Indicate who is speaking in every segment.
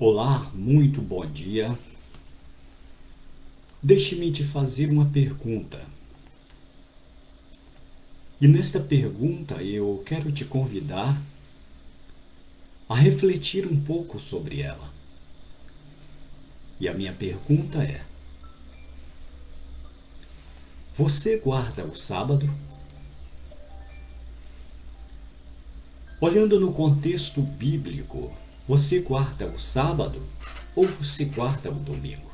Speaker 1: Olá, muito bom dia. Deixe-me te fazer uma pergunta. E nesta pergunta eu quero te convidar a refletir um pouco sobre ela. E a minha pergunta é: você guarda o sábado? Olhando no contexto bíblico, você guarda o sábado ou você guarda o domingo?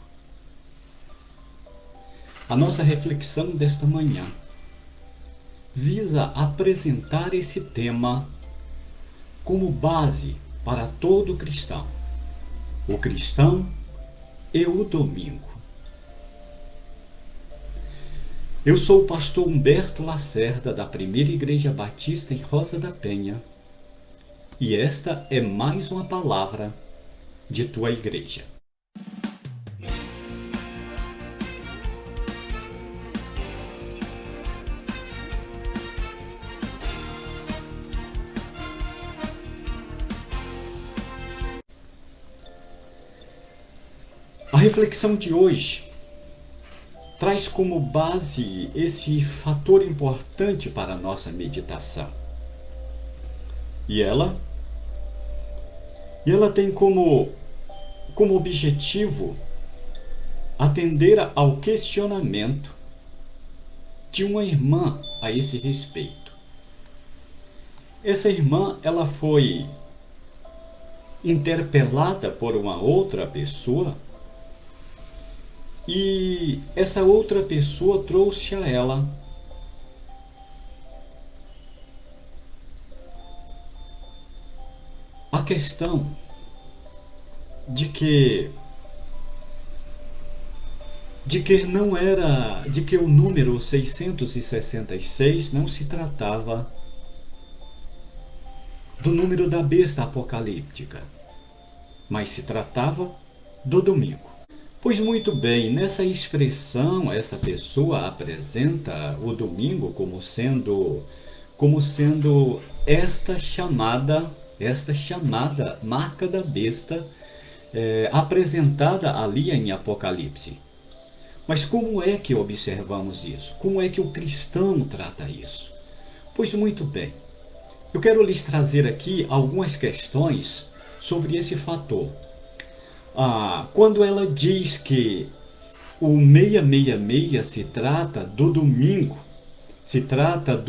Speaker 1: A nossa reflexão desta manhã visa apresentar esse tema como base para todo cristão, o cristão e o domingo. Eu sou o pastor Humberto Lacerda, da Primeira Igreja Batista em Rosa da Penha, e esta é mais uma palavra de tua igreja. A reflexão de hoje traz como base esse fator importante para a nossa meditação. E ela tem como objetivo atender ao questionamento de uma irmã a esse respeito. Essa irmã, ela foi interpelada por uma outra pessoa e essa outra pessoa trouxe a ela a questão de que o número 666 não se tratava do número da besta apocalíptica, mas se tratava do domingo. Pois muito bem, nessa expressão, essa pessoa apresenta o domingo como sendo esta chamada marca da besta apresentada ali em Apocalipse. Mas como é que observamos isso? Como é que o cristão trata isso? Pois muito bem, eu quero lhes trazer aqui algumas questões sobre esse fator. Quando ela diz que o 666 se trata do domingo, se trata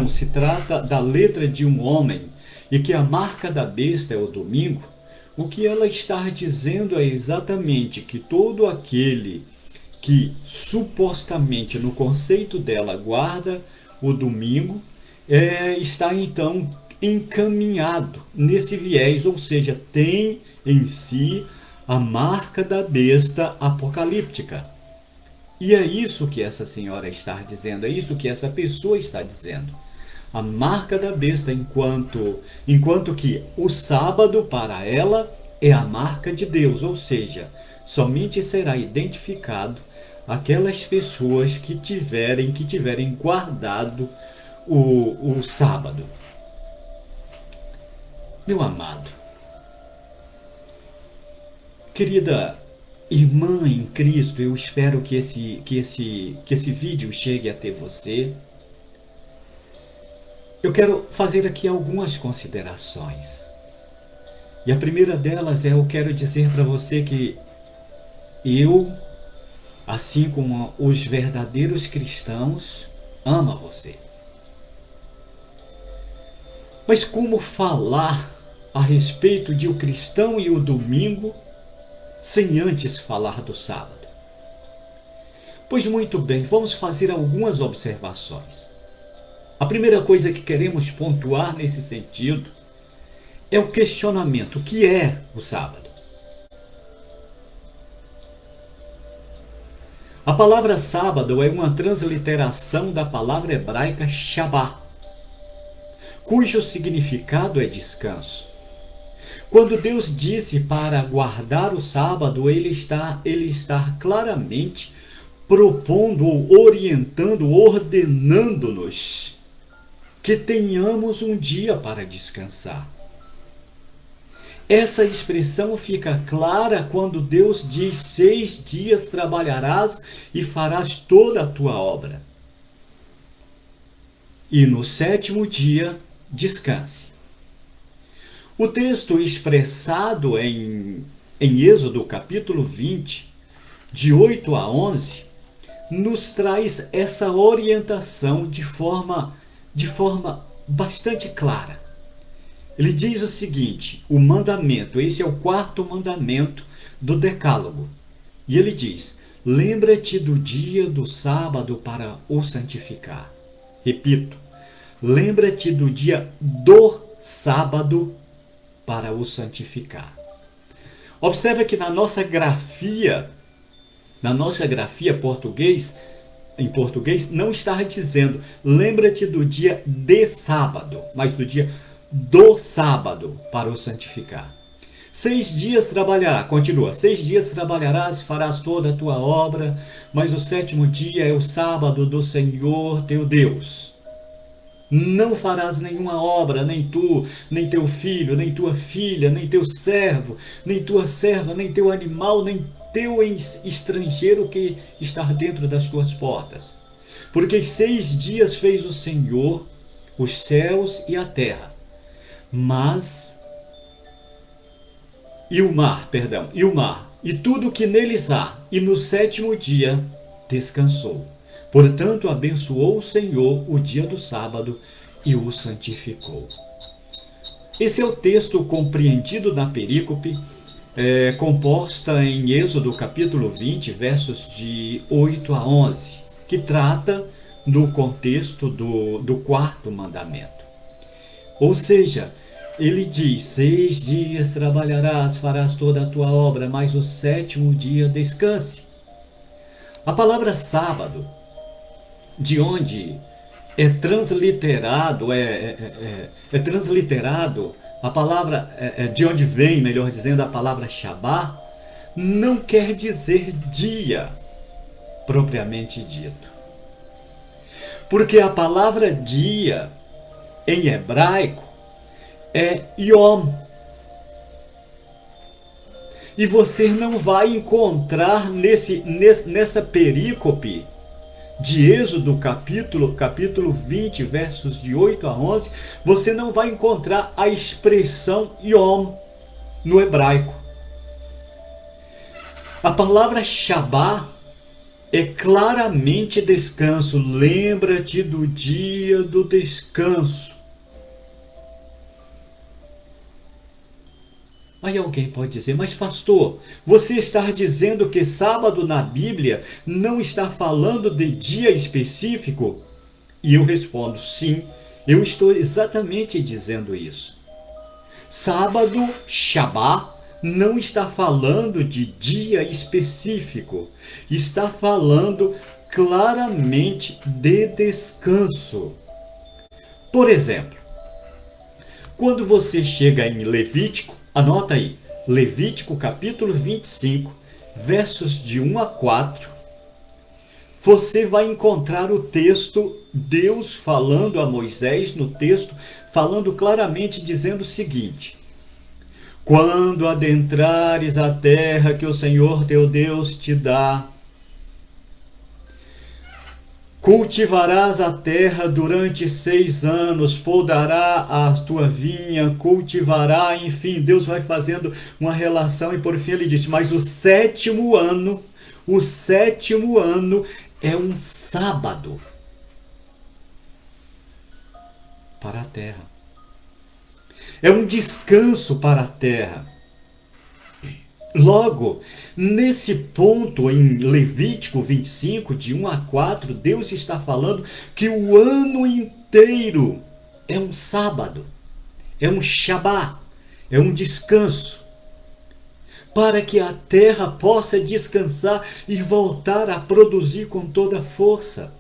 Speaker 1: se trata da letra de um homem e que a marca da besta é o domingo, o que ela está dizendo é exatamente que todo aquele que supostamente no conceito dela guarda o domingo está então encaminhado nesse viés, ou seja, tem em si a marca da besta apocalíptica. E é isso que essa senhora está dizendo, é isso que essa pessoa está dizendo. A marca da besta, enquanto que o sábado para ela é a marca de Deus, ou seja, somente será identificado aquelas pessoas que tiverem guardado o sábado. Meu amado, querida irmã em Cristo, eu espero que esse vídeo chegue até você. Eu quero fazer aqui algumas considerações. E a primeira delas eu quero dizer para você que eu, assim como os verdadeiros cristãos, amo você. Mas como falar a respeito de o cristão e o domingo sem antes falar do sábado? Pois muito bem, vamos fazer algumas observações. A primeira coisa que queremos pontuar nesse sentido é o questionamento: o que é o sábado? A palavra sábado é uma transliteração da palavra hebraica Shabá, cujo significado é descanso. Quando Deus disse para guardar o sábado, ele está claramente propondo, orientando, ordenando-nos que tenhamos um dia para descansar. Essa expressão fica clara quando Deus diz: 6 dias trabalharás e farás toda a tua obra. E no 7º dia descanse. O texto expressado em Êxodo capítulo 20, de 8 a 11, nos traz essa orientação de forma bastante clara. Ele diz o seguinte, o mandamento, esse é o 4º mandamento do Decálogo. E ele diz: lembra-te do dia do sábado para o santificar. Repito, lembra-te do dia do sábado para o santificar. Observe que na nossa grafia em português, não está dizendo lembra-te do dia de sábado, mas do dia do sábado para o santificar. 6 dias trabalhará, continua, 6 dias trabalharás, farás toda a tua obra, mas o 7º dia é o sábado do Senhor teu Deus. Não farás nenhuma obra, nem tu, nem teu filho, nem tua filha, nem teu servo, nem tua serva, nem teu animal, nem teu estrangeiro que está dentro das tuas portas. Porque 6 dias fez o Senhor os céus e a terra, e o mar, e tudo o que neles há, e no 7º dia descansou. Portanto, abençoou o Senhor o dia do sábado e o santificou. Esse é o texto compreendido na perícope, composta em Êxodo capítulo 20, versos de 8 a 11, que trata do contexto do 4º mandamento. Ou seja, ele diz: 6 dias trabalharás, farás toda a tua obra, mas o 7º dia descanse. A palavra sábado, de onde é transliterado, a palavra, de onde vem, melhor dizendo, a palavra Shabá, não quer dizer dia, propriamente dito. Porque a palavra dia, em hebraico, é Yom. E você não vai encontrar nessa perícope de Êxodo capítulo 20, versos de 8 a 11, você não vai encontrar a expressão Yom no hebraico. A palavra Shabá é claramente descanso. Lembra-te do dia do descanso. Aí alguém pode dizer: mas pastor, você está dizendo que sábado na Bíblia não está falando de dia específico? E eu respondo: sim, eu estou exatamente dizendo isso. Sábado, Shabá, não está falando de dia específico, está falando claramente de descanso. Por exemplo, quando você chega em Levítico, anota aí, Levítico capítulo 25, versos de 1 a 4, você vai encontrar o texto, Deus falando a Moisés no texto, falando claramente, dizendo o seguinte: quando adentrares a terra que o Senhor teu Deus te dá, cultivarás a terra durante 6 anos, podará a tua vinha, cultivará, enfim, Deus vai fazendo uma relação e por fim ele diz: mas o 7º ano é um sábado para a terra. É um descanso para a terra. Logo, nesse ponto, em Levítico 25, de 1 a 4, Deus está falando que o ano inteiro é um sábado, é um Shabá, é um descanso, para que a terra possa descansar e voltar a produzir com toda a força.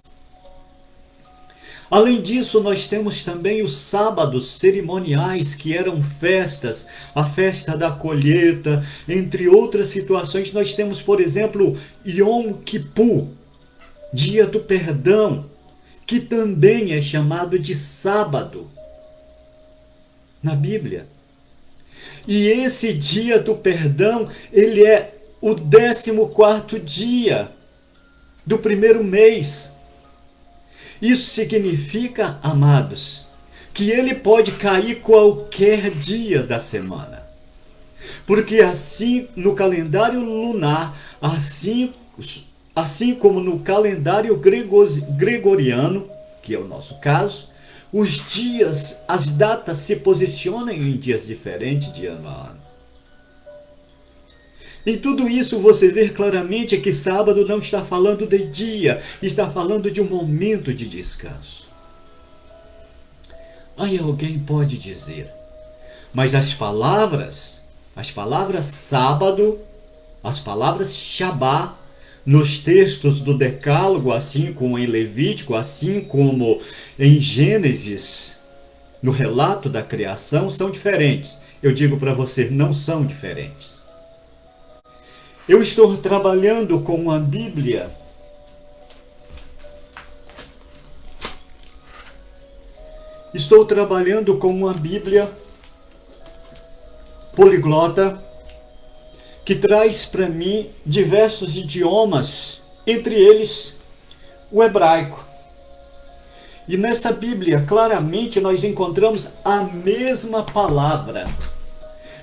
Speaker 1: Além disso, nós temos também os sábados cerimoniais, que eram festas, a festa da colheita, entre outras situações. Nós temos, por exemplo, Yom Kippur, dia do perdão, que também é chamado de sábado na Bíblia. E esse dia do perdão, ele é o 14º dia do primeiro mês. Isso significa, amados, que ele pode cair qualquer dia da semana. Porque assim no calendário lunar, assim como no calendário gregoriano, que é o nosso caso, os dias, as datas se posicionam em dias diferentes de ano a ano. Em tudo isso você vê claramente que sábado não está falando de dia, está falando de um momento de descanso. Aí alguém pode dizer, mas as palavras sábado, as palavras Shabá, nos textos do Decálogo, assim como em Levítico, assim como em Gênesis, no relato da criação, são diferentes. Eu digo para você, não são diferentes. Eu estou trabalhando com uma Bíblia poliglota que traz para mim diversos idiomas, entre eles o hebraico. E nessa Bíblia, claramente, nós encontramos a mesma palavra.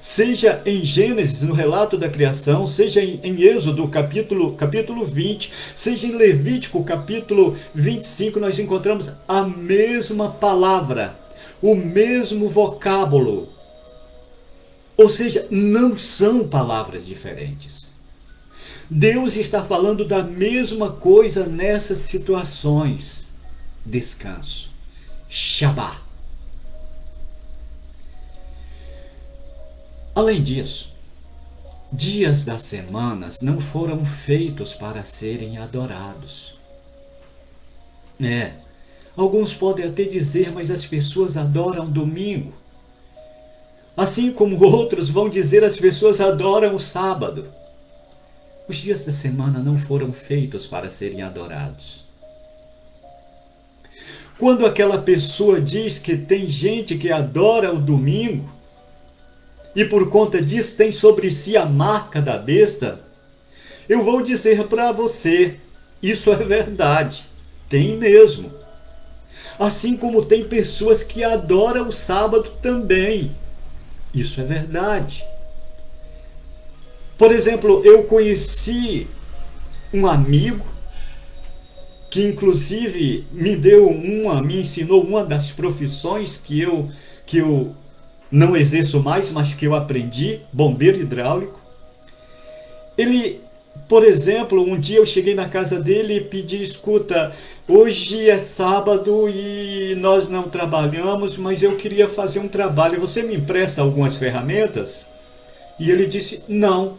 Speaker 1: Seja em Gênesis, no relato da criação, seja em Êxodo, capítulo 20, seja em Levítico, capítulo 25, nós encontramos a mesma palavra, o mesmo vocábulo. Ou seja, não são palavras diferentes. Deus está falando da mesma coisa nessas situações. Descanso. Shabá. Além disso, dias das semanas não foram feitos para serem adorados. Alguns podem até dizer, mas as pessoas adoram domingo. Assim como outros vão dizer, as pessoas adoram o sábado. Os dias da semana não foram feitos para serem adorados. Quando aquela pessoa diz que tem gente que adora o domingo, e por conta disso tem sobre si a marca da besta, eu vou dizer para você, isso é verdade, tem mesmo. Assim como tem pessoas que adoram o sábado também, isso é verdade. Por exemplo, eu conheci um amigo que inclusive me ensinou uma das profissões que eu não exerço mais, mas que eu aprendi, bombeiro hidráulico. Ele, por exemplo, um dia eu cheguei na casa dele e pedi, escuta, hoje é sábado e nós não trabalhamos, mas eu queria fazer um trabalho, você me empresta algumas ferramentas? E ele disse, não.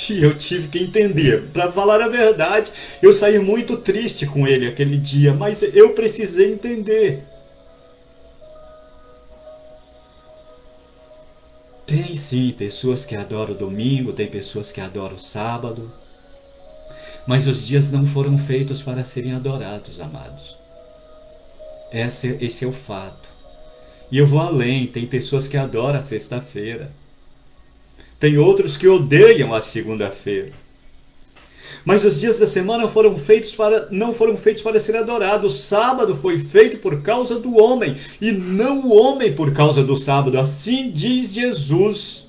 Speaker 1: E eu tive que entender. Para falar a verdade, eu saí muito triste com ele aquele dia, mas eu precisei entender. Tem sim pessoas que adoram o domingo, tem pessoas que adoram o sábado, mas os dias não foram feitos para serem adorados, amados. Esse é o fato. E eu vou além, tem pessoas que adoram a sexta-feira. Tem outros que odeiam a segunda-feira. Mas os dias da semana não foram feitos para ser adorados. O sábado foi feito por causa do homem, e não o homem por causa do sábado. Assim diz Jesus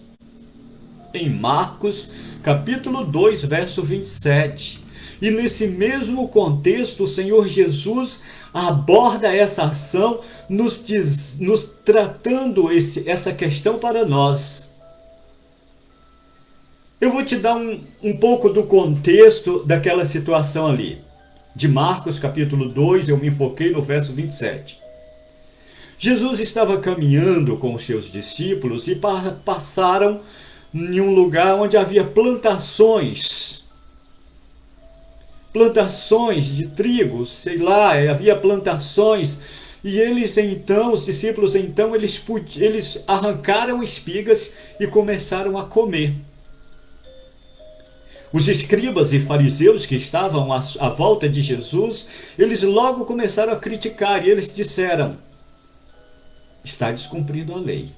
Speaker 1: em Marcos, capítulo 2, verso 27. E nesse mesmo contexto, o Senhor Jesus aborda essa ação, nos tratando essa questão para nós. Eu vou te dar um pouco do contexto daquela situação ali. De Marcos capítulo 2, eu me enfoquei no verso 27. Jesus estava caminhando com os seus discípulos e passaram em um lugar onde havia plantações de trigo, sei lá, havia plantações. E os discípulos então, eles arrancaram espigas e começaram a comer. Os escribas e fariseus que estavam à volta de Jesus, eles logo começaram a criticar, e eles disseram, está descumprindo a lei.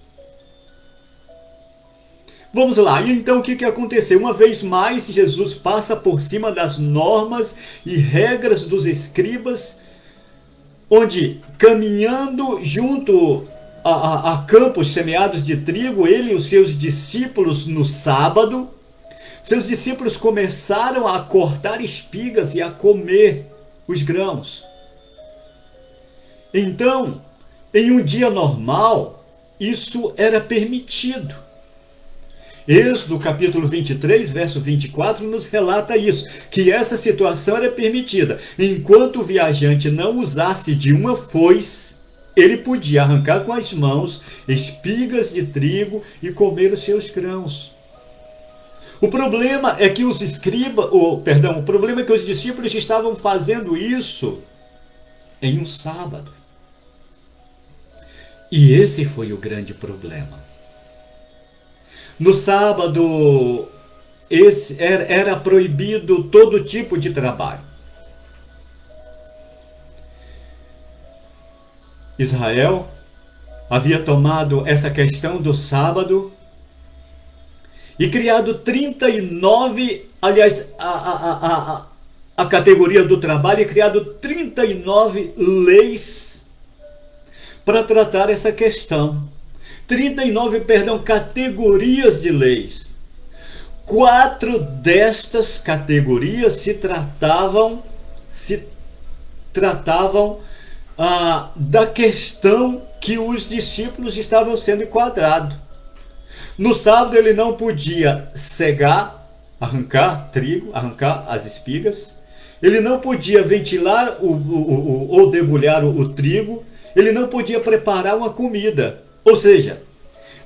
Speaker 1: Vamos lá, e então o que aconteceu? Uma vez mais, Jesus passa por cima das normas e regras dos escribas, onde, caminhando junto a campos semeados de trigo, ele e os seus discípulos no sábado, seus discípulos começaram a cortar espigas e a comer os grãos. Então, em um dia normal, isso era permitido. Êxodo capítulo 23, verso 24, nos relata isso, que essa situação era permitida. Enquanto o viajante não usasse de uma foice, ele podia arrancar com as mãos espigas de trigo e comer os seus grãos. O problema é que os o problema é que os discípulos estavam fazendo isso em um sábado. E esse foi o grande problema. No sábado, era proibido todo tipo de trabalho. Israel havia tomado essa questão do sábado e criado 39, aliás, a categoria do trabalho, e criado 39 leis para tratar essa questão. 39 categorias de leis. 4 destas categorias se tratavam da questão que os discípulos estavam sendo enquadrados. No sábado ele não podia cegar, arrancar trigo, arrancar as espigas. Ele não podia ventilar ou debulhar o trigo. Ele não podia preparar uma comida. Ou seja,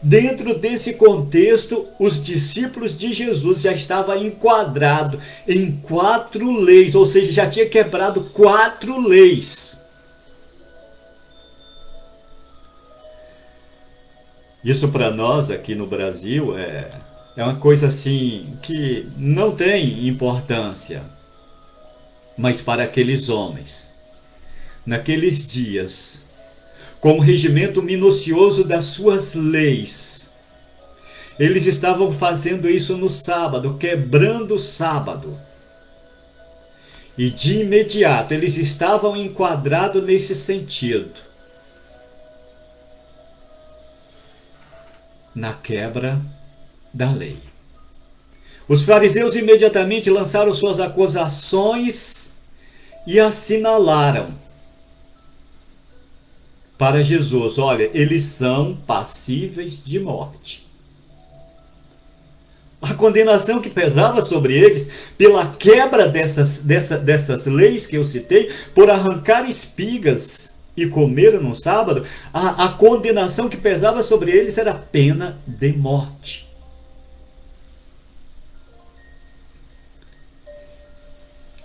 Speaker 1: dentro desse contexto, os discípulos de Jesus já estavam enquadrados em 4 leis, ou seja, já tinha quebrado 4 leis. Isso para nós aqui no Brasil é uma coisa assim que não tem importância. Mas para aqueles homens, naqueles dias, com o regimento minucioso das suas leis, eles estavam fazendo isso no sábado, quebrando o sábado. E de imediato eles estavam enquadrados nesse sentido, na quebra da lei. Os fariseus imediatamente lançaram suas acusações e assinalaram para Jesus: olha, eles são passíveis de morte. A condenação que pesava sobre eles pela quebra dessas leis que eu citei, por arrancar espigas e comer no sábado, a condenação que pesava sobre eles era pena de morte.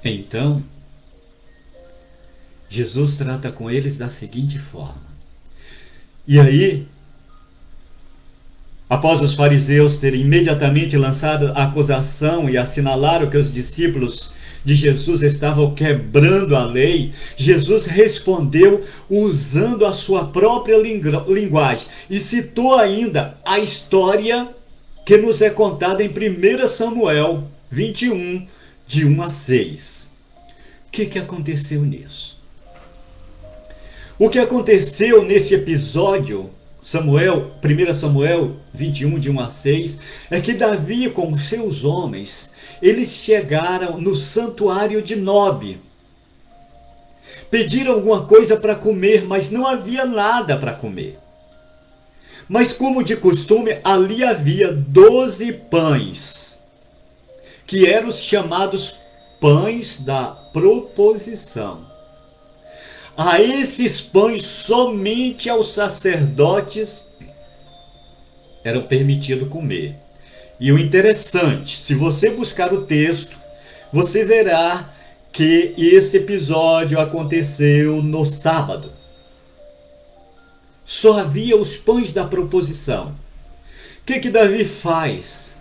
Speaker 1: Então, Jesus trata com eles da seguinte forma. E aí, após os fariseus terem imediatamente lançado a acusação e assinalaram que os discípulos de Jesus estavam quebrando a lei, Jesus respondeu usando a sua própria linguagem e citou ainda a história que nos é contada em 1 Samuel 21, de 1 a 6. O que aconteceu nisso? O que aconteceu nesse episódio, 1 Samuel 21, de 1 a 6, é que Davi com seus homens, eles chegaram no santuário de Nob. Pediram alguma coisa para comer, mas não havia nada para comer. Mas como de costume, ali havia 12 pães, que eram os chamados pães da proposição. A esses pães, somente aos sacerdotes eram permitido comer. E o interessante, se você buscar o texto, você verá que esse episódio aconteceu no sábado. Só havia os pães da proposição. O que Davi faz?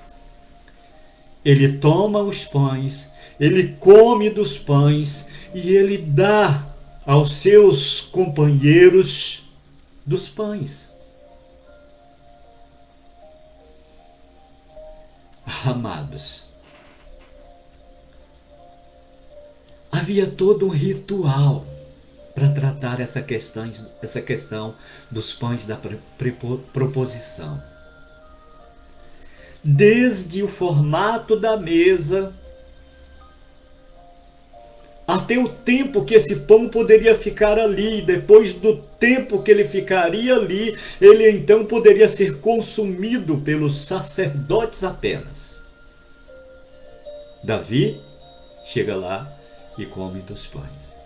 Speaker 1: Ele toma os pães, ele come dos pães e ele dá aos seus companheiros dos pães. Amados, havia todo um ritual para tratar essa questão dos pães da proposição. Desde o formato da mesa, até o tempo que esse pão poderia ficar ali. Depois do tempo que ele ficaria ali, ele então poderia ser consumido pelos sacerdotes apenas. Davi chega lá e come dos pães.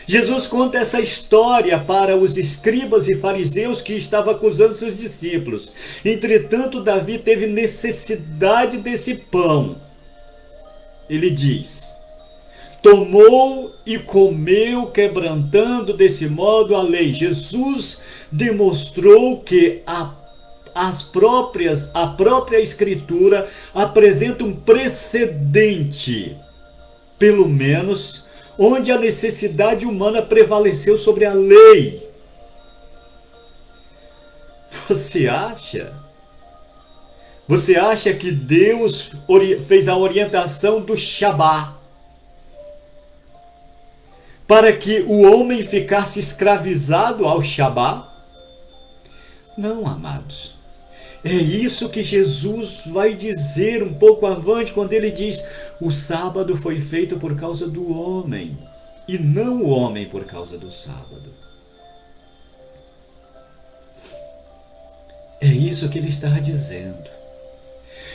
Speaker 1: Jesus conta essa história para os escribas e fariseus que estavam acusando seus discípulos. Entretanto, Davi teve necessidade desse pão. Ele diz: tomou e comeu, quebrantando desse modo a lei. Jesus demonstrou que a própria Escritura apresenta um precedente, pelo menos, onde a necessidade humana prevaleceu sobre a lei. Você acha que Deus fez a orientação do Shabá para que o homem ficasse escravizado ao Shabá? Não, amados. É isso que Jesus vai dizer um pouco avante quando ele diz: o sábado foi feito por causa do homem, e não o homem por causa do sábado. É isso que ele está dizendo.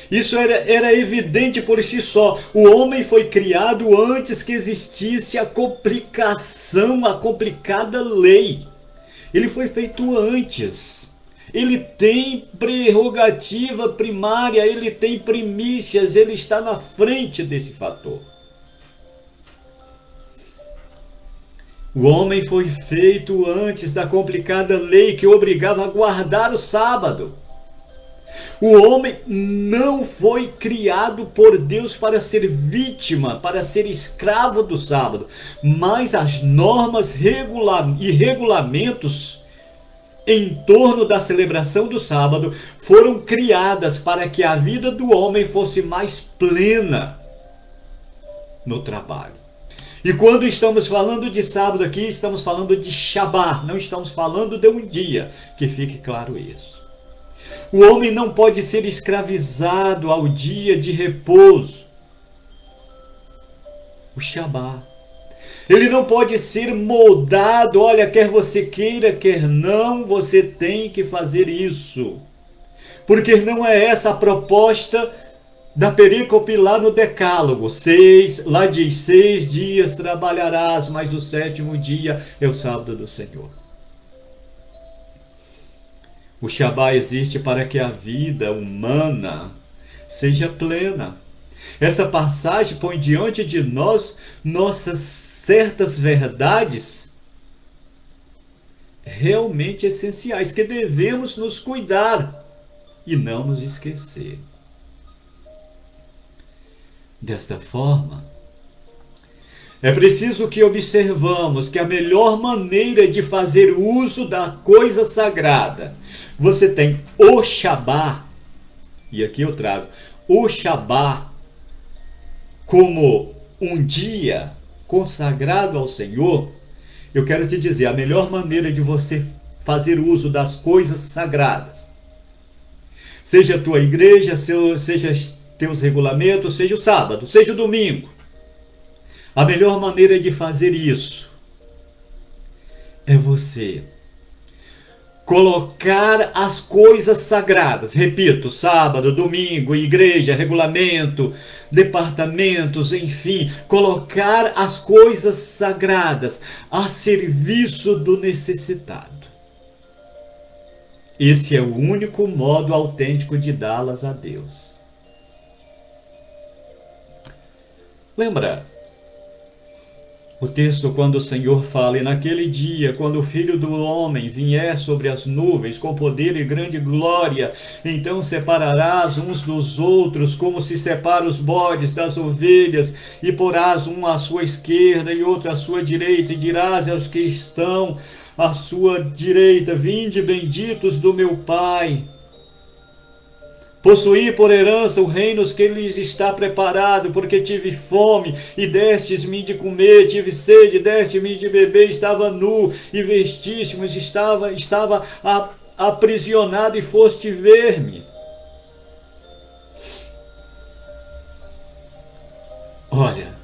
Speaker 1: Isso era evidente por si só. O homem foi criado antes que existisse a complicação, a complicada lei. Ele foi feito antes. Ele tem prerrogativa primária, ele tem primícias, ele está na frente desse fator. O homem foi feito antes da complicada lei que obrigava a guardar o sábado. O homem não foi criado por Deus para ser vítima, para ser escravo do sábado, mas as normas e regulamentos em torno da celebração do sábado foram criadas para que a vida do homem fosse mais plena no trabalho. E quando estamos falando de sábado aqui, estamos falando de Shabá, não estamos falando de um dia, que fique claro isso. O homem não pode ser escravizado ao dia de repouso, o Shabá. Ele não pode ser moldado, olha, quer você queira, quer não, você tem que fazer isso. Porque não é essa a proposta da perícope lá no Decálogo. Lá diz: 6 dias trabalharás, mas o 7º dia é o sábado do Senhor. O Shabá existe para que a vida humana seja plena. Essa passagem põe diante de nós nossas certas verdades realmente essenciais, que devemos nos cuidar e não nos esquecer. Desta forma, é preciso que observamos que a melhor maneira de fazer uso da coisa sagrada, você tem o Shabá, e aqui eu trago o Shabá como um dia consagrado ao Senhor. Eu quero te dizer, a melhor maneira de você fazer uso das coisas sagradas, seja a tua igreja, seja teus regulamentos, seja o sábado, seja o domingo, a melhor maneira de fazer isso é você colocar as coisas sagradas, repito, sábado, domingo, igreja, regulamento, departamentos, enfim, colocar as coisas sagradas a serviço do necessitado. Esse é o único modo autêntico de dá-las a Deus. Lembra o texto quando o Senhor fala: e naquele dia, quando o Filho do Homem vier sobre as nuvens com poder e grande glória, então separarás uns dos outros, como se separa os bodes das ovelhas, e porás um à sua esquerda e outro à sua direita, e dirás aos que estão à sua direita: vinde benditos do meu Pai, possuir por herança o reino que lhes está preparado, porque tive fome e destes-me de comer, tive sede e deste-me de beber, estava nu e vestiste-me, estava aprisionado e foste ver-me. Olha,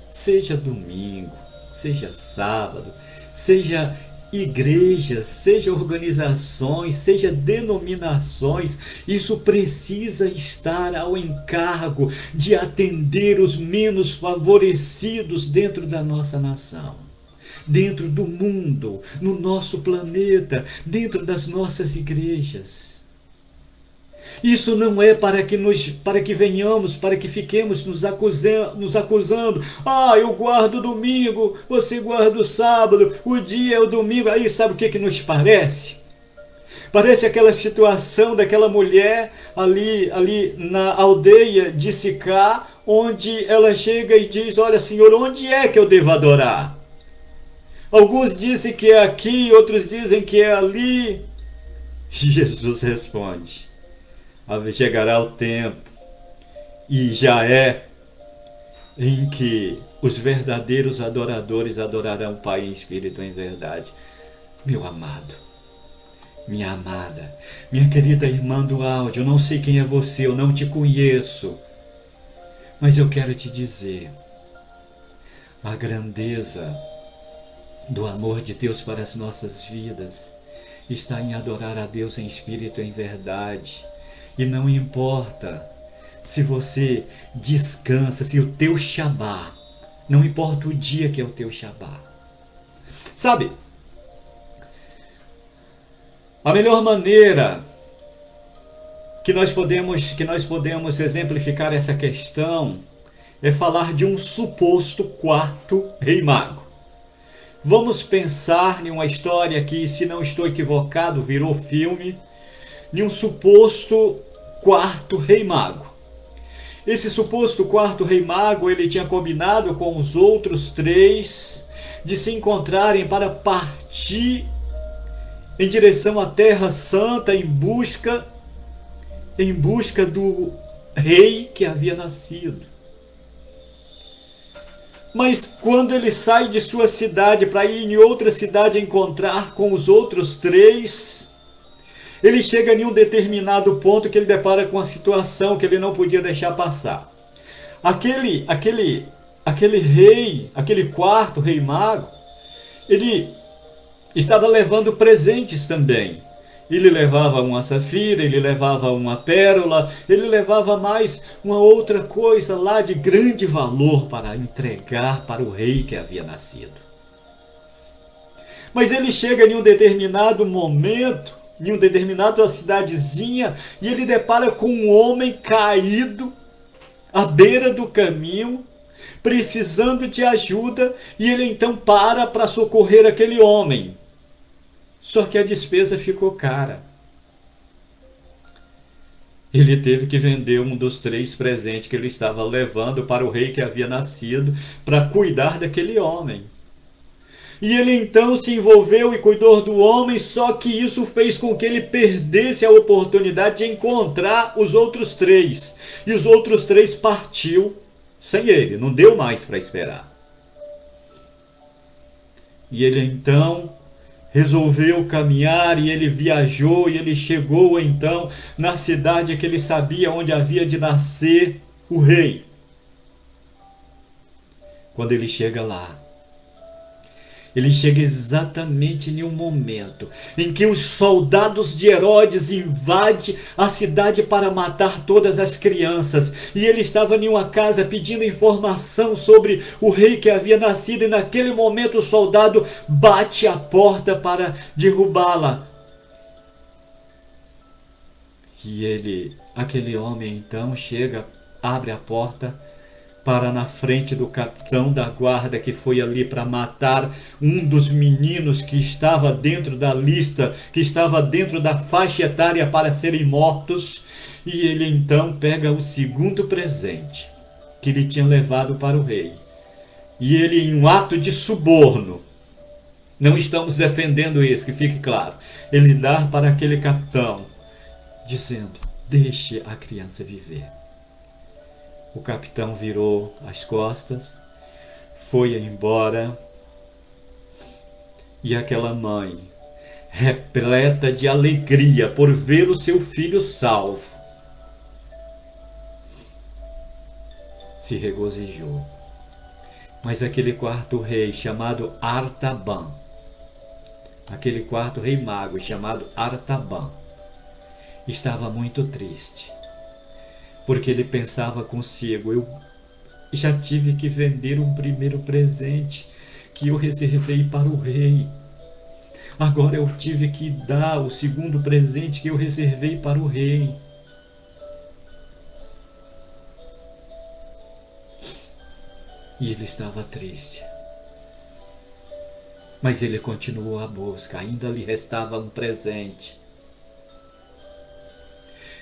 Speaker 1: seja domingo, seja sábado, seja igrejas, seja organizações, seja denominações, isso precisa estar ao encargo de atender os menos favorecidos dentro da nossa nação, dentro do mundo, no nosso planeta, dentro das nossas igrejas. Isso não é para que venhamos, para que fiquemos nos acusando. Ah, eu guardo o domingo, você guarda o sábado, o dia é o domingo. Aí sabe o que nos parece? Parece aquela situação daquela mulher ali na aldeia de Sicá, onde ela chega e diz: olha, Senhor, onde é que eu devo adorar? Alguns dizem que é aqui, outros dizem que é ali. Jesus responde: chegará o tempo, e já é, em que os verdadeiros adoradores adorarão o Pai em espírito e em verdade. Meu amado, minha amada, minha querida irmã do áudio, eu não sei quem é você, eu não te conheço, mas eu quero te dizer, a grandeza do amor de Deus para as nossas vidas está em adorar a Deus em espírito e em verdade. E não importa se você descansa, se o teu Shabá, não importa o dia que é o teu Shabá. Sabe, a melhor maneira que nós podemos exemplificar essa questão é falar de um suposto quarto rei mago. Vamos pensar em uma história que, se não estou equivocado, virou filme, de um suposto quarto rei mago. Esse suposto quarto rei mago, ele tinha combinado com os outros três de se encontrarem para partir em direção à Terra Santa em busca do rei que havia nascido. Mas quando ele sai de sua cidade para ir em outra cidade encontrar com os outros três, ele chega em um determinado ponto que ele depara com uma situação que ele não podia deixar passar. Aquele rei, aquele quarto rei mago, ele estava levando presentes também. Ele levava uma safira, ele levava uma pérola, ele levava mais uma outra coisa lá de grande valor para entregar para o rei que havia nascido. Mas ele chega em um determinado momento, em uma determinada cidadezinha, e ele depara com um homem caído à beira do caminho, precisando de ajuda, e ele então para socorrer aquele homem. Só que a despesa ficou cara. Ele teve que vender um dos 3 presentes que ele estava levando para o rei que havia nascido, para cuidar daquele homem. E ele então se envolveu e cuidou do homem, só que isso fez com que ele perdesse a oportunidade de encontrar os outros 3. E os outros 3 partiu sem ele, não deu mais para esperar. E ele então resolveu caminhar, e ele viajou, e ele chegou então na cidade que ele sabia onde havia de nascer o rei. Quando ele chega lá, ele chega exatamente em um momento em que os soldados de Herodes invadem a cidade para matar todas as crianças. E ele estava em uma casa pedindo informação sobre o rei que havia nascido. E naquele momento o soldado bate a porta para derrubá-la. E aquele homem então chega, abre a porta, para na frente do capitão da guarda que foi ali para matar um dos meninos que estava dentro da lista, que estava dentro da faixa etária para serem mortos. E ele então pega o segundo presente que ele tinha levado para o rei. E ele, em um ato de suborno, não estamos defendendo isso, que fique claro, ele dá para aquele capitão, dizendo: Deixe a criança viver. O capitão virou as costas, foi embora, e aquela mãe, repleta de alegria por ver o seu filho salvo, se regozijou. Mas aquele quarto rei chamado Artaban, aquele quarto rei mago chamado Artaban, estava muito triste, porque ele pensava consigo: eu já tive que vender um primeiro presente que eu reservei para o rei. Agora eu tive que dar o segundo presente que eu reservei para o rei. E ele estava triste. Mas ele continuou a busca, ainda lhe restava um presente.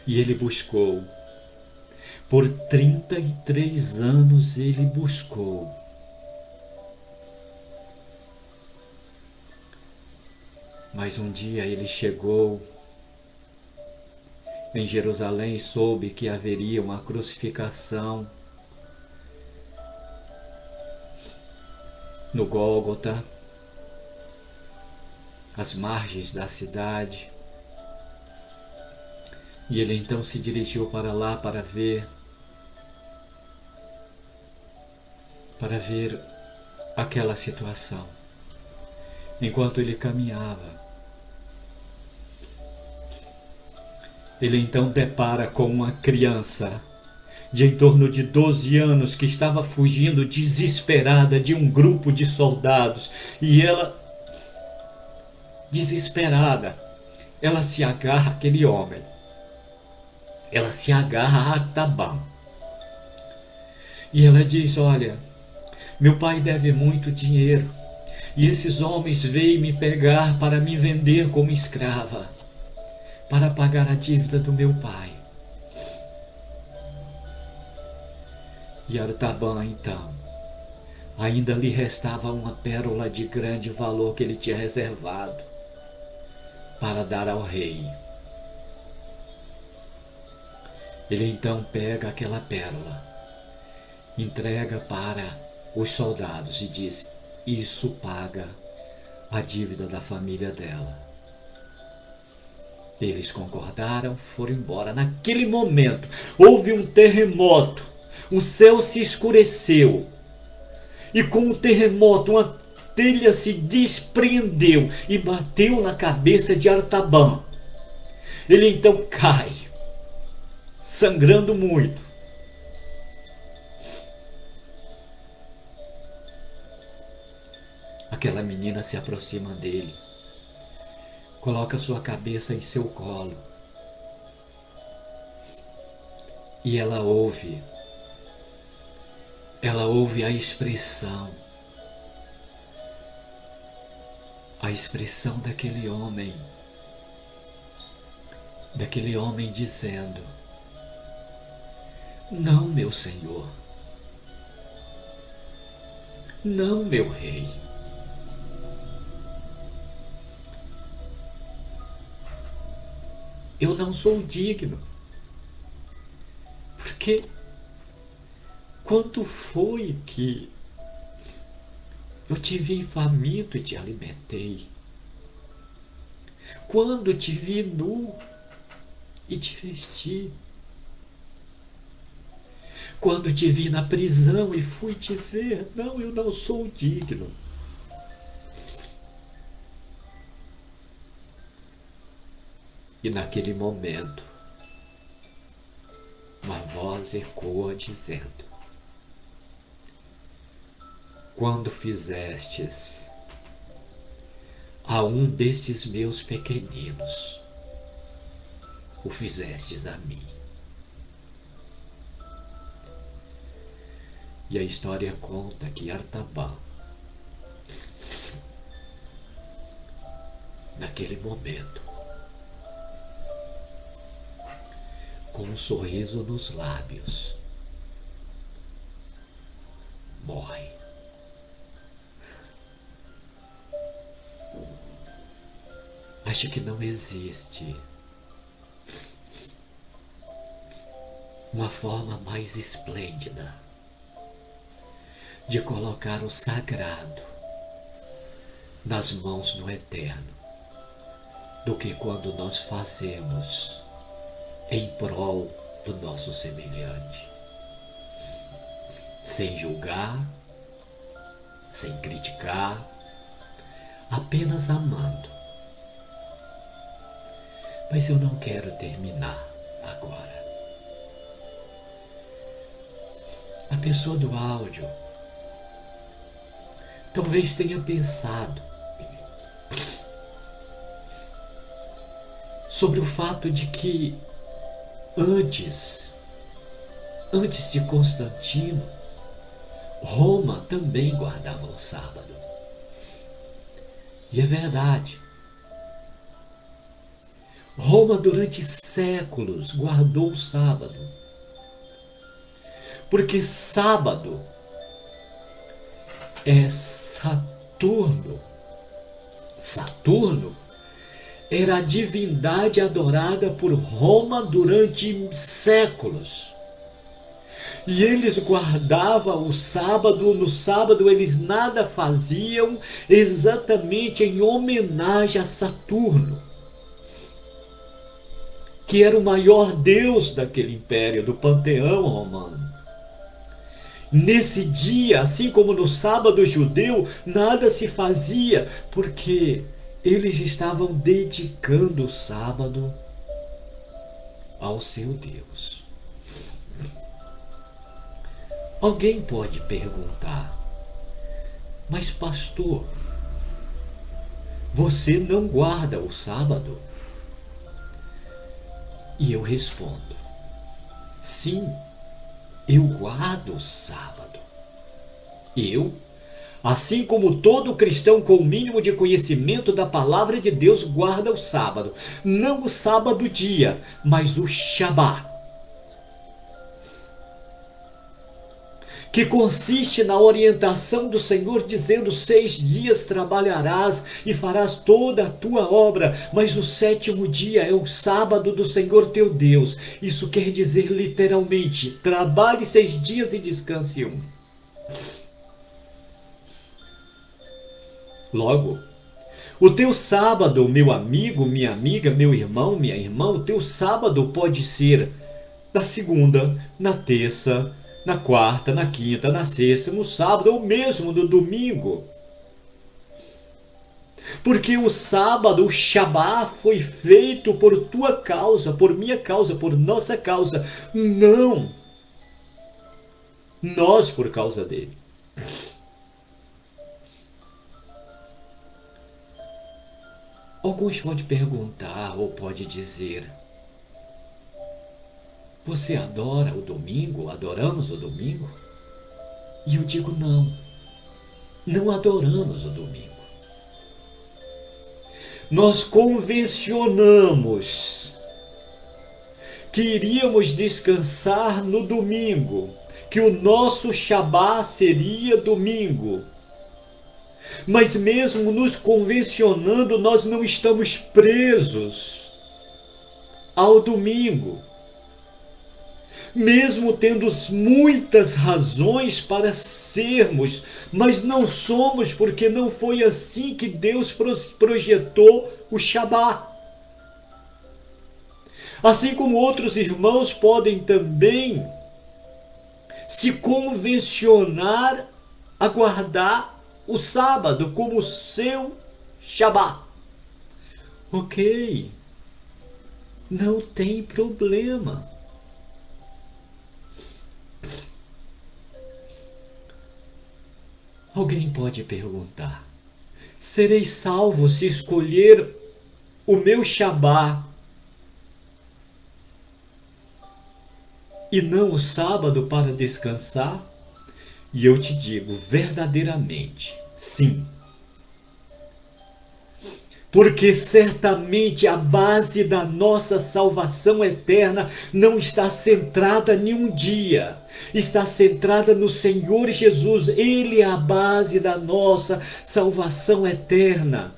Speaker 1: E ele buscou. Por 33 anos ele buscou. Mas um dia ele chegou em Jerusalém e soube que haveria uma crucificação no Gólgota, às margens da cidade. E ele então se dirigiu para lá para ver aquela situação. Enquanto ele caminhava, ele então depara com uma criança de em torno de 12 anos que estava fugindo desesperada de um grupo de soldados. E ela, desesperada, ela se agarra àquele homem. Ela se agarra a Artaban. E ela diz: olha, meu pai deve muito dinheiro. E esses homens veio me pegar para me vender como escrava, para pagar a dívida do meu pai. E Artaban, então, ainda lhe restava uma pérola de grande valor que ele tinha reservado para dar ao rei. Ele então pega aquela pérola, entrega para os soldados e diz: isso paga a dívida da família dela. Eles concordaram, foram embora. Naquele momento, houve um terremoto. O céu se escureceu. E com o terremoto, uma telha se despreendeu e bateu na cabeça de Artaban. Ele então cai, sangrando muito. Aquela menina se aproxima dele, coloca sua cabeça em seu colo e ela ouve a expressão daquele homem dizendo: não, meu senhor, não, meu rei. Eu não sou digno. Porque quanto foi que eu te vi faminto e te alimentei? Quando te vi nu e te vesti? Quando te vi na prisão e fui te ver? Não, eu não sou digno. E naquele momento, uma voz ecoa dizendo: quando fizestes a um destes meus pequeninos, o fizestes a mim. E a história conta que Artaban, naquele momento, com um sorriso nos lábios, morre. Acho que não existe uma forma mais esplêndida de colocar o sagrado nas mãos do Eterno do que quando nós fazemos em prol do nosso semelhante, sem julgar, sem criticar, apenas amando. Mas eu não quero terminar agora. A pessoa do áudio talvez tenha pensado sobre o fato de que antes de Constantino, Roma também guardava o sábado. E é verdade. Roma durante séculos guardou o sábado. Porque sábado é Saturno. Saturno era a divindade adorada por Roma durante séculos. E eles guardavam o sábado, no sábado eles nada faziam, exatamente em homenagem a Saturno, que era o maior deus daquele império, do panteão romano. Nesse dia, assim como no sábado judeu, nada se fazia, porque eles estavam dedicando o sábado ao seu Deus. Alguém pode perguntar, mas pastor, você não guarda o sábado? E eu respondo, sim, eu guardo o sábado. Eu, assim como todo cristão com o mínimo de conhecimento da palavra de Deus, guarda o sábado. Não o sábado dia, mas o Shabá, que consiste na orientação do Senhor dizendo: 6 dias trabalharás e farás toda a tua obra, mas o 7º dia é o sábado do Senhor teu Deus. Isso quer dizer literalmente: trabalhe 6 dias e descanse 1. Logo, o teu sábado, meu amigo, minha amiga, meu irmão, minha irmã, o teu sábado pode ser na segunda, na terça, na quarta, na quinta, na sexta, no sábado ou mesmo no domingo. Porque o sábado, o Shabá, foi feito por tua causa, por minha causa, por nossa causa. Não nós por causa dele. Alguns podem perguntar ou pode dizer: você adora o domingo? Adoramos o domingo? E eu digo: não adoramos o domingo. Nós convencionamos que iríamos descansar no domingo, que o nosso Shabá seria domingo. Mas mesmo nos convencionando, nós não estamos presos ao domingo. Mesmo tendo muitas razões para sermos, mas não somos, porque não foi assim que Deus projetou o Shabá. Assim como outros irmãos podem também se convencionar a guardar o sábado como seu Shabá. Ok, não tem problema. Alguém pode perguntar: serei salvo se escolher o meu Shabá e não o sábado para descansar? E eu te digo verdadeiramente, sim. Porque certamente a base da nossa salvação eterna não está centrada em um dia, está centrada no Senhor Jesus. Ele é a base da nossa salvação eterna.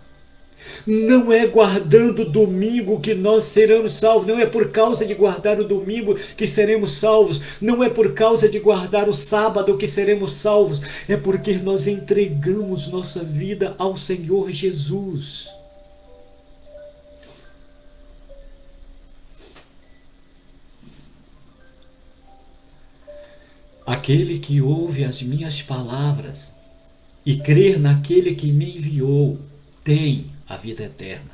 Speaker 1: Não é guardando o domingo que nós seremos salvos. Não é por causa de guardar o domingo que seremos salvos. Não é por causa de guardar o sábado que seremos salvos. É porque nós entregamos nossa vida ao Senhor Jesus. Aquele que ouve as minhas palavras e crer naquele que me enviou tem a vida eterna.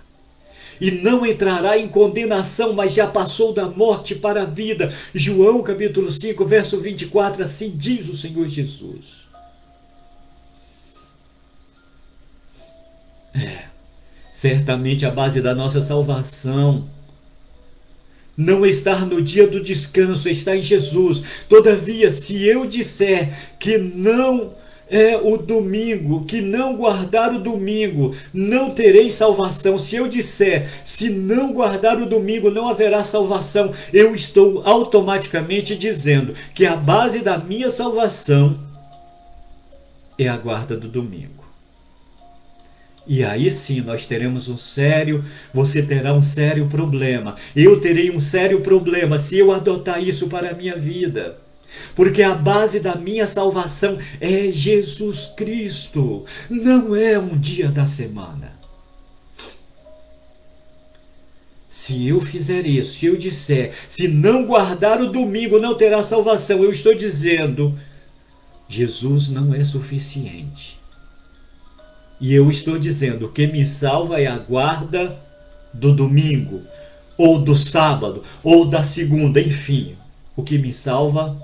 Speaker 1: E não entrará em condenação, mas já passou da morte para a vida. João capítulo 5, verso 24, assim diz o Senhor Jesus. Certamente a base da nossa salvação não está no dia do descanso, está em Jesus. Todavia, se eu disser que não é o domingo, que não guardar o domingo, não terei salvação. Se eu disser, se não guardar o domingo, não haverá salvação, eu estou automaticamente dizendo que a base da minha salvação é a guarda do domingo. E aí sim nós teremos você terá um sério problema. Eu terei um sério problema se eu adotar isso para a minha vida. Porque a base da minha salvação é Jesus Cristo. Não é um dia da semana. Se eu fizer isso, se eu disser, se não guardar o domingo não terá salvação, eu estou dizendo, Jesus não é suficiente. E eu estou dizendo, o que me salva é a guarda do domingo, ou do sábado, ou da segunda, enfim. O que me salva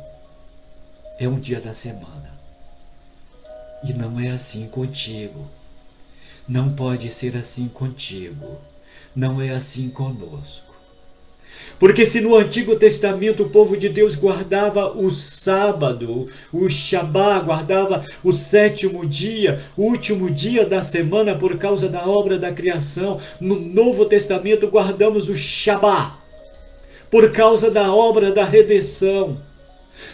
Speaker 1: é um dia da semana. E não é assim contigo. Não pode ser assim contigo. Não é assim conosco. Porque se no Antigo Testamento o povo de Deus guardava o sábado, o Shabá, guardava o sétimo dia, o último dia da semana por causa da obra da criação, no Novo Testamento guardamos o Shabá por causa da obra da redenção.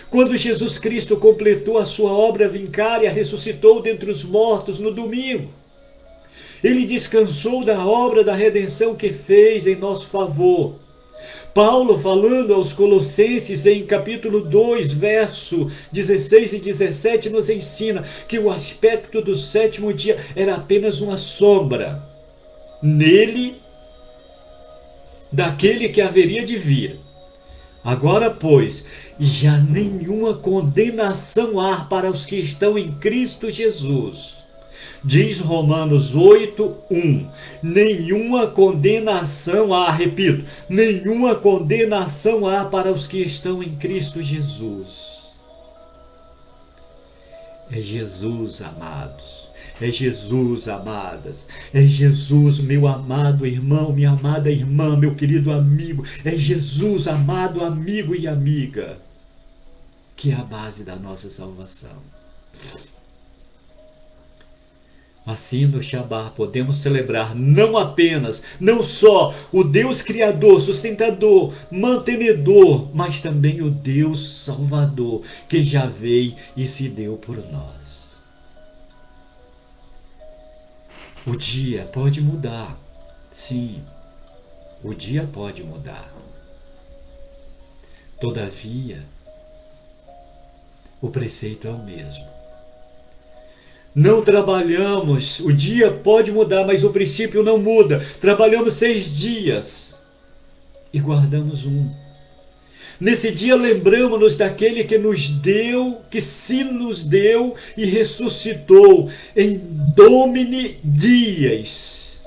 Speaker 1: Quando Jesus Cristo completou a sua obra vincária, ressuscitou dentre os mortos no domingo. Ele descansou da obra da redenção que fez em nosso favor. Paulo, falando aos Colossenses em capítulo 2, verso 16 e 17, nos ensina que o aspecto do sétimo dia era apenas uma sombra nele daquele que haveria de vir. Agora, pois, já nenhuma condenação há para os que estão em Cristo Jesus. Diz Romanos 8, 1. Nenhuma condenação há, repito, nenhuma condenação há para os que estão em Cristo Jesus. É Jesus, amados. É Jesus, amadas. É Jesus, meu amado irmão, minha amada irmã, meu querido amigo. É Jesus, amado amigo e amiga, que é a base da nossa salvação. Assim, no Shabá, podemos celebrar não só o Deus Criador, sustentador, mantenedor, mas também o Deus Salvador, que já veio e se deu por nós. O dia pode mudar, sim, o dia pode mudar. Todavia, o preceito é o mesmo. Não trabalhamos, o dia pode mudar, mas o princípio não muda. Trabalhamos 6 dias e guardamos um. Nesse dia lembramos-nos daquele que nos deu, que se nos deu e ressuscitou em Domini Dias.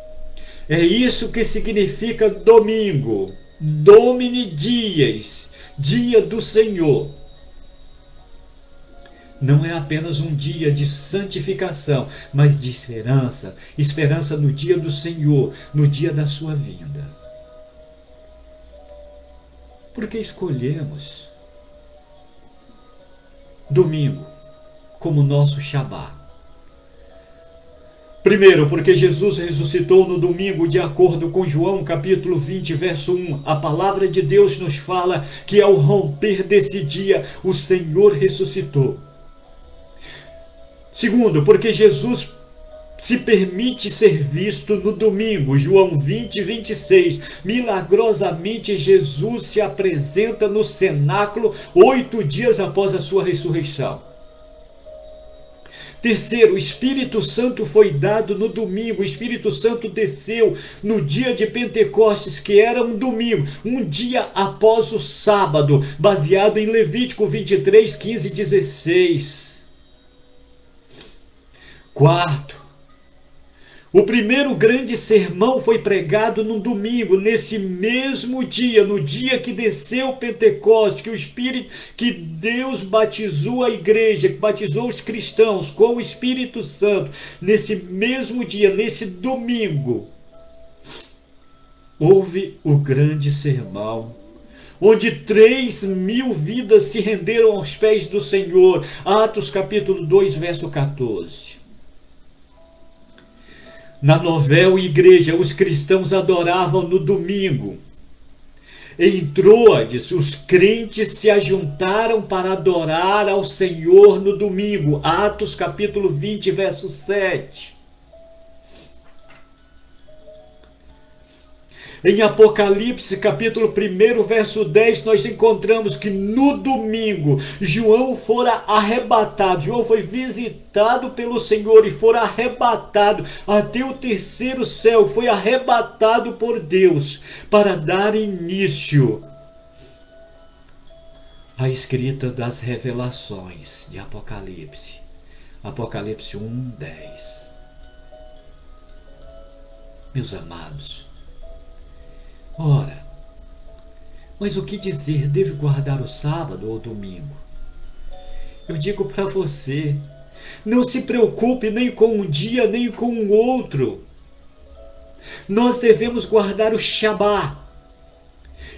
Speaker 1: É isso que significa domingo. Domini Dias, dia do Senhor. Não é apenas um dia de santificação, mas de esperança. Esperança no dia do Senhor, no dia da sua vinda. Por que escolhemos domingo como nosso Shabá? Primeiro, porque Jesus ressuscitou no domingo, de acordo com João capítulo 20, verso 1. A palavra de Deus nos fala que ao romper desse dia, o Senhor ressuscitou. Segundo, porque Jesus se permite ser visto no domingo. João 20:26. Milagrosamente Jesus se apresenta no cenáculo 8 dias após a sua ressurreição. Terceiro, o Espírito Santo foi dado no domingo. O Espírito Santo desceu no dia de Pentecostes, que era um domingo, um dia após o sábado, baseado em Levítico 23:15-16. Quarto, o primeiro grande sermão foi pregado no domingo, nesse mesmo dia, no dia que desceu o Pentecostes, que Deus batizou a igreja, que batizou os cristãos com o Espírito Santo. Nesse mesmo dia, nesse domingo, houve o grande sermão, onde 3.000 vidas se renderam aos pés do Senhor. Atos capítulo 2, verso 14. Na novel igreja, os cristãos adoravam no domingo. Em Troades, os crentes se ajuntaram para adorar ao Senhor no domingo. Atos capítulo 20, verso 7. Em Apocalipse, capítulo 1, verso 10, nós encontramos que no domingo, João fora arrebatado. João foi visitado pelo Senhor e fora arrebatado até o terceiro céu. Foi arrebatado por Deus para dar início à escrita das revelações de Apocalipse. Apocalipse 1:10. Meus amados, ora, mas o que dizer? Deve guardar o sábado ou o domingo? Eu digo para você, não se preocupe nem com um dia, nem com o outro. Nós devemos guardar o Shabá.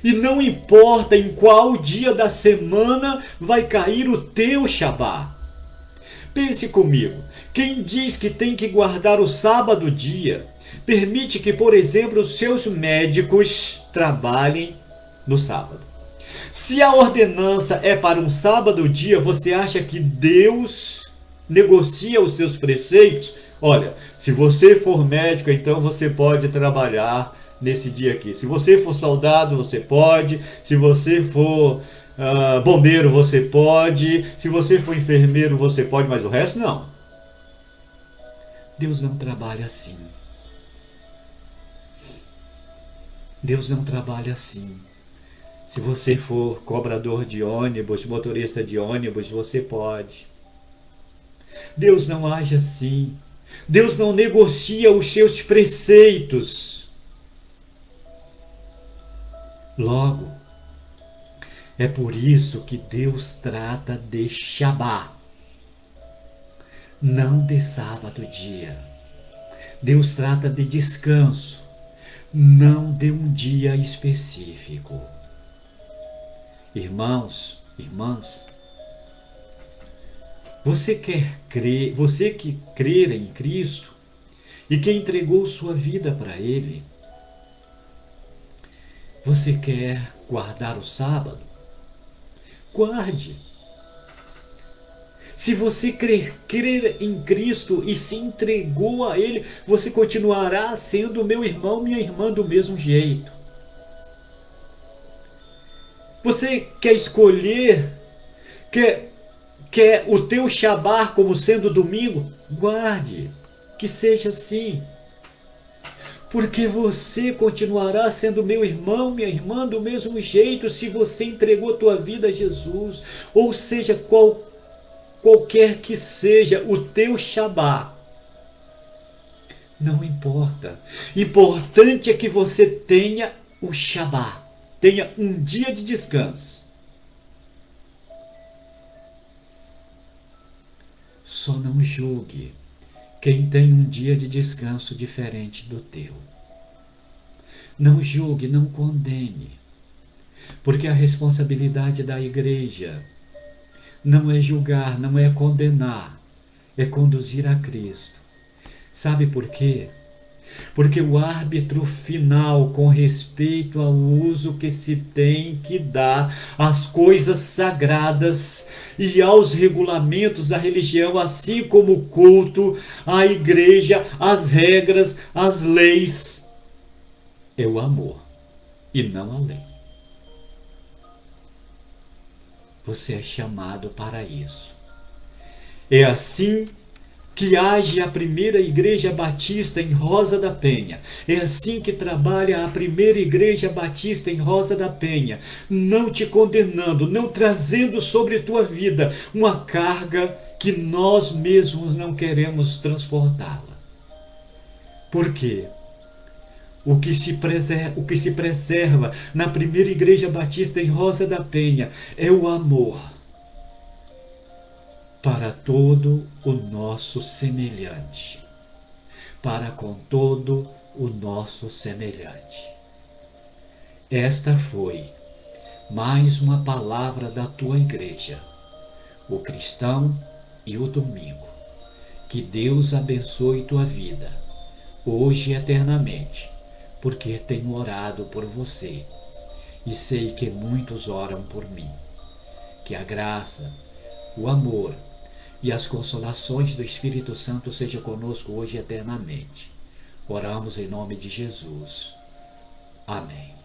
Speaker 1: E não importa em qual dia da semana vai cair o teu Shabá. Pense comigo, quem diz que tem que guardar o sábado dia, permite que, por exemplo, os seus médicos trabalhem no sábado. Se a ordenança é para um sábado dia, você acha que Deus negocia os seus preceitos? Olha, se você for médico, então você pode trabalhar nesse dia aqui. Se você for soldado, você pode. Se você for bombeiro, você pode. Se você for enfermeiro, você pode, mas o resto não. Deus não trabalha assim. Deus não trabalha assim. Se você for cobrador de ônibus, motorista de ônibus, você pode. Deus não age assim. Deus não negocia os seus preceitos. Logo, é por isso que Deus trata de Shabá, não de sábado dia. Deus trata de descanso, não de um dia específico. Irmãos, irmãs, você que crer em Cristo e que entregou sua vida para Ele, você quer guardar o sábado? Guarde. Se você crer em Cristo e se entregou a Ele, você continuará sendo meu irmão, minha irmã do mesmo jeito. Você quer escolher, quer o teu Shabá como sendo domingo? Guarde, que seja assim. Porque você continuará sendo meu irmão, minha irmã do mesmo jeito se você entregou a tua vida a Jesus. Ou seja, qualquer que seja o teu Shabá. Não importa. Importante é que você tenha o Shabá. Tenha um dia de descanso. Só não julgue quem tem um dia de descanso diferente do teu. Não julgue, não condene. Porque a responsabilidade da igreja não é julgar, não é condenar, é conduzir a Cristo. Sabe por quê? porque o árbitro final com respeito ao uso que se tem que dar às coisas sagradas e aos regulamentos da religião, assim como o culto, a igreja, as regras, as leis, é o amor e não a lei. Você é chamado para isso. É assim que age a primeira igreja batista em Rosa da Penha. É assim que trabalha a primeira igreja batista em Rosa da Penha, não te condenando, não trazendo sobre tua vida uma carga que nós mesmos não queremos transportá-la. Por quê? O que se preserva na primeira igreja batista em Rosa da Penha é o amor para todo o nosso semelhante, para com todo o nosso semelhante. Esta foi mais uma palavra da tua igreja, o cristão e o domingo. Que Deus abençoe tua vida, hoje e eternamente, porque tenho orado por você e sei que muitos oram por mim. Que a graça, o amor e as consolações do Espírito Santo sejam conosco hoje e eternamente. Oramos em nome de Jesus. Amém.